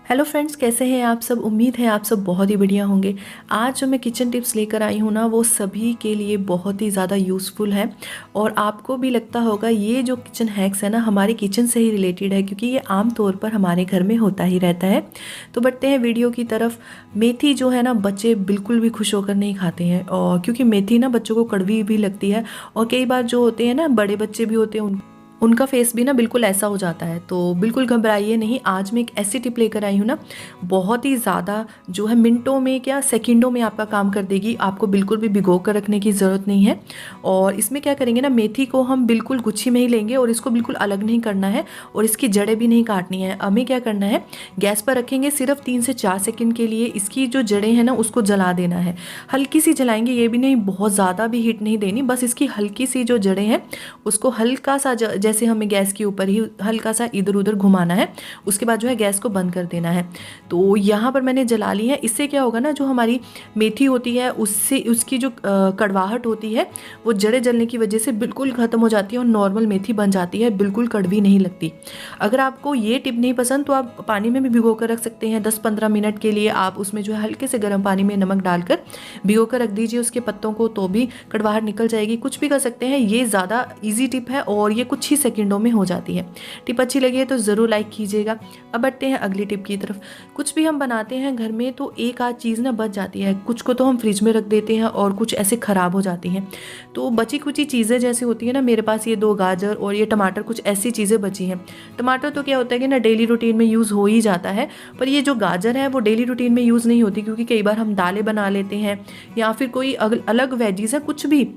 Hello friends, कैसे हैं आप सब। उम्मीद है आप सब बहुत ही बढ़िया होंगे। आज जो मैं किचन टिप्स लेकर आई हूँ ना, वो सभी के लिए बहुत ही ज़्यादा यूज़फुल है और आपको भी लगता होगा ये जो किचन हैक्स है ना, हमारे किचन से ही रिलेटेड है, क्योंकि ये आम तौर पर हमारे घर में होता ही रहता है। तो बढ़ते हैं वीडियो की तरफ। मेथी जो है ना, बच्चे बिल्कुल भी खुश होकर नहीं खाते हैं, और क्योंकि मेथी ना बच्चों को कड़वी भी लगती है, और कई बार जो होते हैं ना, बड़े बच्चे भी होते हैं, उनका फेस भी ना बिल्कुल ऐसा हो जाता है। तो बिल्कुल घबराइए नहीं, आज मैं एक ऐसी टिप लेकर आई हूँ ना, बहुत ही ज़्यादा जो है मिनटों में क्या सेकंडों में आपका काम कर देगी। आपको बिल्कुल भी भिगो कर रखने की ज़रूरत नहीं है। और इसमें क्या करेंगे ना, मेथी को हम बिल्कुल गुच्छी में ही लेंगे और इसको बिल्कुल अलग नहीं करना है, और इसकी जड़ें भी नहीं काटनी है। हमें क्या करना है, गैस पर रखेंगे सिर्फ 3 से 4 सेकंड के लिए। इसकी जो जड़ें हैं ना, उसको जला देना है। हल्की सी जलाएंगे, ये भी नहीं बहुत ज़्यादा भी हीट नहीं देनी, बस इसकी हल्की सी जो जड़ें हैं उसको हल्का सा जैसे हमें गैस के ऊपर ही हल्का सा इधर उधर घुमाना है। उसके बाद जो है गैस को बंद कर देना है। तो यहाँ पर मैंने जला ली है। इससे क्या होगा ना, जो हमारी मेथी होती है उससे उसकी जो कड़वाहट होती है वो जड़ें जलने की वजह से बिल्कुल ख़त्म हो जाती है और नॉर्मल मेथी बन जाती है, बिल्कुल कड़वी नहीं लगती। अगर आपको ये टिप नहीं पसंद तो आप पानी में भी भिगो कर रख सकते हैं 10-15 मिनट के लिए। आप उसमें जो है हल्के से गर्म पानी में नमक डालकर भिगो कर रख दीजिए उसके पत्तों को, तो भी कड़वाहट निकल जाएगी। कुछ भी कर सकते हैं, ये ज़्यादा ईजी टिप है और ये कुछ ही सेकंडों में हो जाती है। टिप अच्छी लगी है तो ज़रूर लाइक कीजिएगा। अब बढ़ते हैं अगली टिप की तरफ। कुछ भी हम बनाते हैं घर में तो एक आध चीज़ ना बच जाती है, कुछ को तो हम फ्रिज में रख देते हैं और कुछ ऐसे ख़राब हो जाती हैं। तो बची कुची चीज़ें जैसे होती है ना, मेरे पास ये 2 गाजर और ये टमाटर, कुछ ऐसी चीज़ें बची हैं। टमाटर तो क्या होता है कि ना डेली रूटीन में यूज़ हो ही जाता है, पर ये जो गाजर है वो डेली रूटीन में यूज़ नहीं होती, क्योंकि कई बार हम दालें बना लेते हैं या फिर कोई अलग वेजीज है, कुछ भी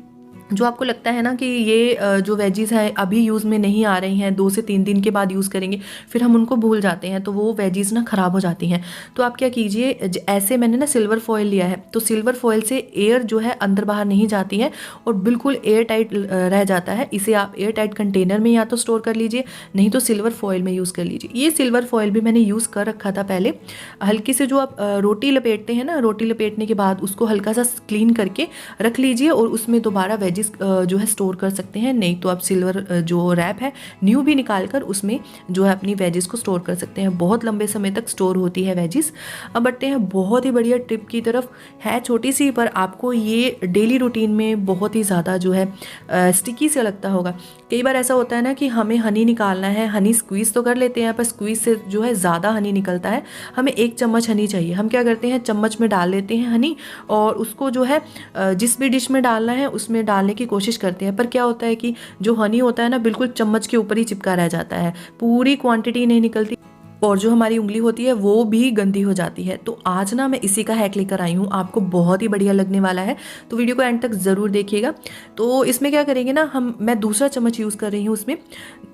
जो आपको लगता है ना कि ये जो वेजीज़ है अभी यूज़ में नहीं आ रही हैं, 2 से 3 दिन के बाद यूज़ करेंगे, फिर हम उनको भूल जाते हैं, तो वो वेजीज़ ना ख़राब हो जाती हैं। तो आप क्या कीजिए, ऐसे मैंने ना सिल्वर फॉयल लिया है, तो सिल्वर फॉयल से एयर जो है अंदर बाहर नहीं जाती है और बिल्कुल एयर टाइट रह जाता है। इसे आप एयर टाइट कंटेनर में या तो स्टोर कर लीजिए, नहीं तो सिल्वर फॉयल में यूज़ कर लीजिए। ये सिल्वर फॉयल भी मैंने यूज़ कर रखा था पहले। हल्की से जो आप रोटी लपेटते हैं ना, रोटी लपेटने के बाद उसको हल्का सा क्लीन करके रख लीजिए और उसमें दोबारा वेजीज जो है स्टोर कर सकते हैं। नहीं तो आप सिल्वर जो रैप है न्यू भी निकाल कर उसमें जो है अपनी वेजिस को स्टोर कर सकते हैं। बहुत लंबे समय तक स्टोर होती है वेजिस। अब बढ़ते हैं बहुत ही बढ़िया टिप की तरफ। है छोटी सी, पर आपको ये डेली रूटीन में बहुत ही ज़्यादा जो है स्टिकी से लगता होगा। कई बार ऐसा होता है ना कि हमें हनी निकालना है, हनी स्क्वीज़ तो कर लेते हैं, पर स्क्वीज़ से जो है ज़्यादा हनी निकलता है। हमें 1 चम्मच हनी चाहिए। हम क्या करते हैं, चम्मच में डाल लेते हैं हनी और उसको जो है जिस भी डिश में डालना है उसमें डालने की कोशिश करते हैं। पर क्या होता है कि जो हनी होता है ना, बिल्कुल चम्मच के ऊपर ही चिपका रह जाता है, पूरी क्वांटिटी नहीं निकलती और जो हमारी उंगली होती है वो भी गंदी हो जाती है। तो आज ना मैं इसी का हैक लेकर आई हूँ, आपको बहुत ही बढ़िया लगने वाला है, तो वीडियो को एंड तक ज़रूर देखिएगा। तो इसमें क्या करेंगे ना, मैं दूसरा चम्मच यूज़ कर रही हूँ। उसमें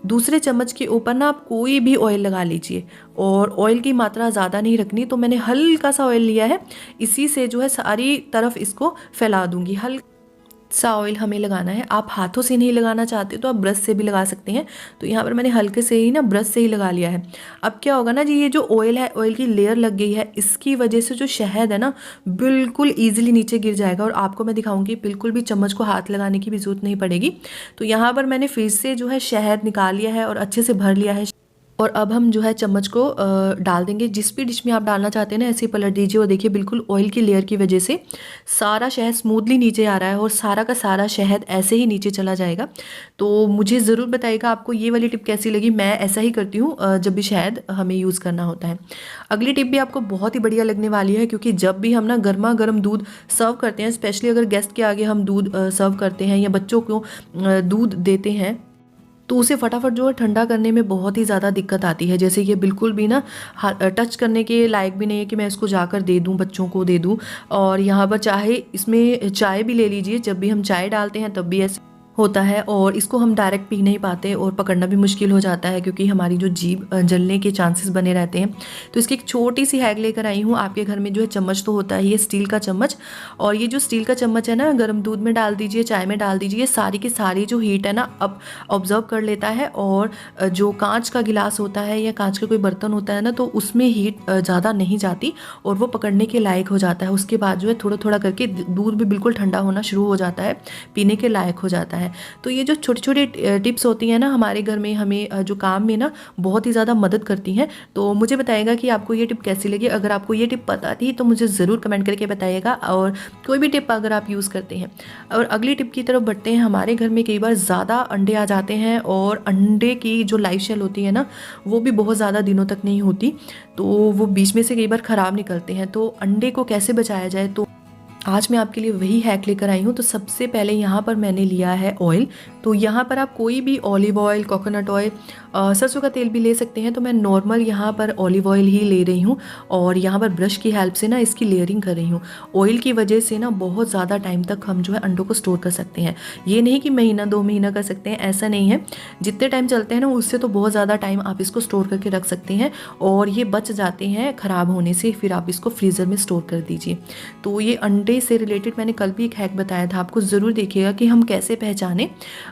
दूसरे चम्मच के ऊपर ना आप कोई भी ऑयल लगा लीजिए, और ऑयल की मात्रा ज़्यादा नहीं रखनी। तो मैंने हल्का सा ऑयल लिया है, इसी से जो है सारी तरफ इसको फैला दूंगी। हल्का सा ऑयल हमें लगाना है। आप हाथों से नहीं लगाना चाहते तो आप ब्रश से भी लगा सकते हैं। तो यहाँ पर मैंने हल्के से ही ना ब्रश से ही लगा लिया है। अब क्या होगा ना जी, ये जो ऑयल है, ऑयल की लेयर लग गई है, इसकी वजह से जो शहद है ना बिल्कुल ईजिली नीचे गिर जाएगा और आपको मैं दिखाऊंगी बिल्कुल भी चम्मच को हाथ लगाने की भी जरूरत नहीं पड़ेगी। तो यहाँ पर मैंने फिर से जो है शहद निकाल लिया है और अच्छे से भर लिया है। और अब हम जो है चम्मच को डाल देंगे। जिस भी डिश में आप डालना चाहते हैं ना, ऐसे ही पलट दीजिए और देखिए बिल्कुल ऑयल की लेयर की वजह से सारा शहद स्मूथली नीचे आ रहा है और सारा का सारा शहद ऐसे ही नीचे चला जाएगा। तो मुझे ज़रूर बताइएगा आपको ये वाली टिप कैसी लगी। मैं ऐसा ही करती हूँ जब भी शहद हमें यूज़ करना होता है। अगली टिप भी आपको बहुत ही बढ़िया लगने वाली है, क्योंकि जब भी हम ना गर्मा गर्म दूध सर्व करते हैं, स्पेशली अगर गेस्ट के आगे हम दूध सर्व करते हैं या बच्चों को दूध देते हैं, तो उसे फटाफट जो है ठंडा करने में बहुत ही ज़्यादा दिक्कत आती है। जैसे ये बिल्कुल भी ना टच करने के लायक भी नहीं है कि मैं इसको जाकर दे दूं, बच्चों को दे दूं। और यहाँ पर चाहे इसमें चाय भी ले लीजिए, जब भी हम चाय डालते हैं तब भी ऐसे होता है और इसको हम डायरेक्ट पी नहीं पाते और पकड़ना भी मुश्किल हो जाता है, क्योंकि हमारी जो जीभ जलने के चांसेस बने रहते हैं। तो इसकी एक छोटी सी हैक लेकर आई हूँ। आपके घर में जो है चम्मच तो होता है, ये स्टील का चम्मच, और ये जो स्टील का चम्मच है ना, गर्म दूध में डाल दीजिए, चाय में डाल दीजिए, सारी की सारी जो हीट है ना अब ऑब्जर्व कर लेता है। और जो कांच का गिलास होता है या कांच का कोई बर्तन होता है ना, तो उसमें हीट ज़्यादा नहीं जाती और वो पकड़ने के लायक हो जाता है। उसके बाद जो है थोड़ा थोड़ा करके दूध भी बिल्कुल ठंडा होना शुरू हो जाता है, पीने के लायक हो जाता है। है। तो ये जो छोटी छोटी टिप्स होती हैं ना हमारे घर में, हमें जो काम में ना बहुत ही ज़्यादा मदद करती हैं। तो मुझे बताइएगा कि आपको ये टिप कैसी लगी। अगर आपको ये टिप पता थी तो मुझे ज़रूर कमेंट करके बताइएगा, और कोई भी टिप अगर आप यूज़ करते हैं। और अगली टिप की तरफ बढ़ते हैं। हमारे घर में कई बार ज़्यादा अंडे आ जाते हैं, और अंडे की जो लाइफ शेल होती है ना वो भी बहुत ज़्यादा दिनों तक नहीं होती, तो वो बीच में से कई बार ख़राब निकलते हैं। तो अंडे को कैसे बचाया जाए, तो आज मैं आपके लिए वही हैक लेकर आई हूँ। तो सबसे पहले यहाँ पर मैंने लिया है ऑयल। तो यहाँ पर आप कोई भी ऑलिव ऑयल, कोकोनट ऑयल, सरसों का तेल भी ले सकते हैं। तो मैं नॉर्मल यहाँ पर ऑलिव ऑयल ही ले रही हूँ, और यहाँ पर ब्रश की हेल्प से ना इसकी लेयरिंग कर रही हूँ। ऑयल की वजह से ना बहुत ज़्यादा टाइम तक हम जो है अंडों को स्टोर कर सकते हैं। ये नहीं कि महीना 2 महीना कर सकते हैं, ऐसा नहीं है। जितने टाइम चलते हैं ना उससे तो बहुत ज़्यादा टाइम आप इसको स्टोर करके रख सकते हैं, और ये बच जाते हैं ख़राब होने से। फिर आप इसको फ्रीज़र में स्टोर कर दीजिए। तो ये अंडे से रिलेटेड मैंने कल भी एक हैक बताया था, आपको ज़रूर देखिएगा कि हम कैसे पहचाने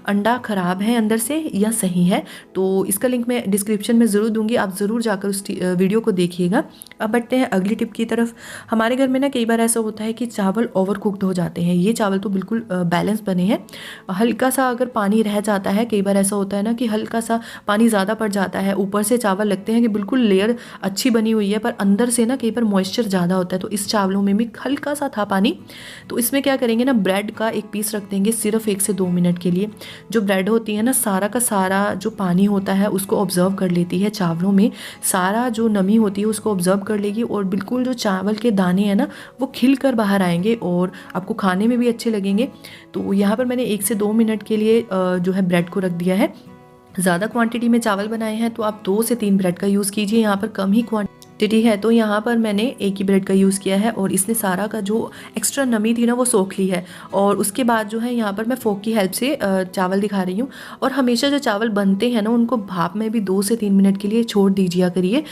अंडा ख़राब है अंदर से या सही है। तो इसका लिंक मैं डिस्क्रिप्शन में ज़रूर दूंगी, आप ज़रूर जाकर उस वीडियो को देखिएगा। अब बढ़ते हैं अगली टिप की तरफ। हमारे घर में ना कई बार ऐसा होता है कि चावल ओवर कुक्ड हो जाते हैं। ये चावल तो बिल्कुल बैलेंस बने हैं, हल्का सा अगर पानी रह जाता है, कई बार ऐसा होता है ना कि हल्का सा पानी ज़्यादा पड़ जाता है, ऊपर से चावल लगते हैं कि बिल्कुल लेयर अच्छी बनी हुई है, पर अंदर से ना कई बार मॉइस्चर ज़्यादा होता है। तो इस चावलों में भी हल्का सा था पानी। तो इसमें क्या करेंगे ना, ब्रेड का एक पीस रख देंगे सिर्फ 1 से 2 मिनट के लिए। जो ब्रेड होती है ना, सारा का सारा जो पानी होता है उसको ऑब्जर्व कर लेती है चावलों में, सारा जो नमी होती है उसको ऑब्जर्व कर लेगी, और बिल्कुल जो चावल के दाने हैं ना वो खिल कर बाहर आएंगे, और आपको खाने में भी अच्छे लगेंगे। तो यहाँ पर मैंने 1 से 2 मिनट के लिए जो है ब्रेड को रख दिया है। ज़्यादा क्वांटिटी में चावल बनाए हैं तो आप 2 से 3 ब्रेड का यूज़ कीजिए। यहाँ पर कम ही क्वांटिटी है तो यहाँ पर मैंने एक ही ब्रेड का यूज़ किया है, और इसने सारा का जो एक्स्ट्रा नमी थी ना वो सोख ली है। और उसके बाद जो है यहाँ पर मैं फोक की हेल्प से चावल दिखा रही हूँ। और हमेशा जो चावल बनते हैं ना उनको भाप में भी 2 से 3 मिनट के लिए छोड़ दीजिए करिए।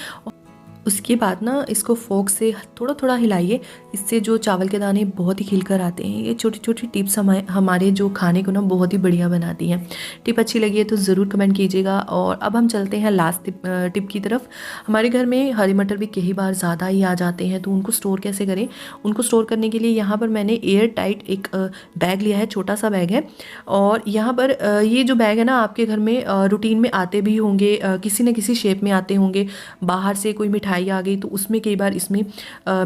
उसके बाद ना इसको फोक से थोड़ा थोड़ा हिलाइए, इससे जो चावल के दाने बहुत ही खिलकर आते हैं। ये छोटी छोटी टिप्स हमारे जो खाने को ना बहुत ही बढ़िया बनाती हैं। टिप अच्छी लगी है तो ज़रूर कमेंट कीजिएगा। और अब हम चलते हैं लास्ट टिप की तरफ। हमारे घर में हरी मटर भी कई बार ज़्यादा ही आ जाते हैं, तो उनको स्टोर कैसे करें। उनको स्टोर करने के लिए यहाँ पर मैंने एयर टाइट एक बैग लिया है, छोटा सा बैग है। और यहाँ पर ये जो बैग है ना आपके घर में रूटीन में आते भी होंगे, किसी न किसी शेप में आते होंगे। बाहर से कोई मिठाई आ गई तो उसमें कई बार इसमें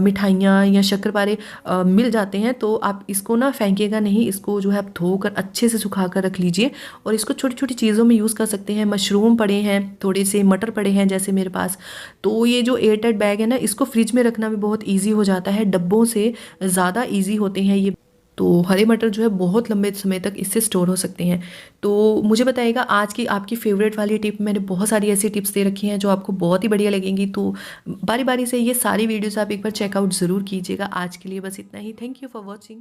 मिठाइयाँ या शक्करपारे मिल जाते हैं। तो आप इसको ना फेंकिएगा नहीं, इसको जो है आप धोकर अच्छे से सुखा कर रख लीजिए, और इसको छोटी छोटी चीज़ों में यूज़ कर सकते हैं। मशरूम पड़े हैं, थोड़े से मटर पड़े हैं जैसे मेरे पास। तो ये जो एयरटाइट बैग है ना इसको फ्रिज में रखना भी बहुत ईजी हो जाता है, डब्बों से ज़्यादा ईजी होते हैं ये। तो हरे मटर जो है बहुत लंबे समय तक इससे स्टोर हो सकते हैं। तो मुझे बताइएगा आज की आपकी फेवरेट वाली टिप। मैंने बहुत सारी ऐसी टिप्स दे रखी हैं जो आपको बहुत ही बढ़िया लगेंगी। तो बारी बारी से ये सारी वीडियोस आप एक बार चेकआउट ज़रूर कीजिएगा। आज के लिए बस इतना ही। Thank you for watching.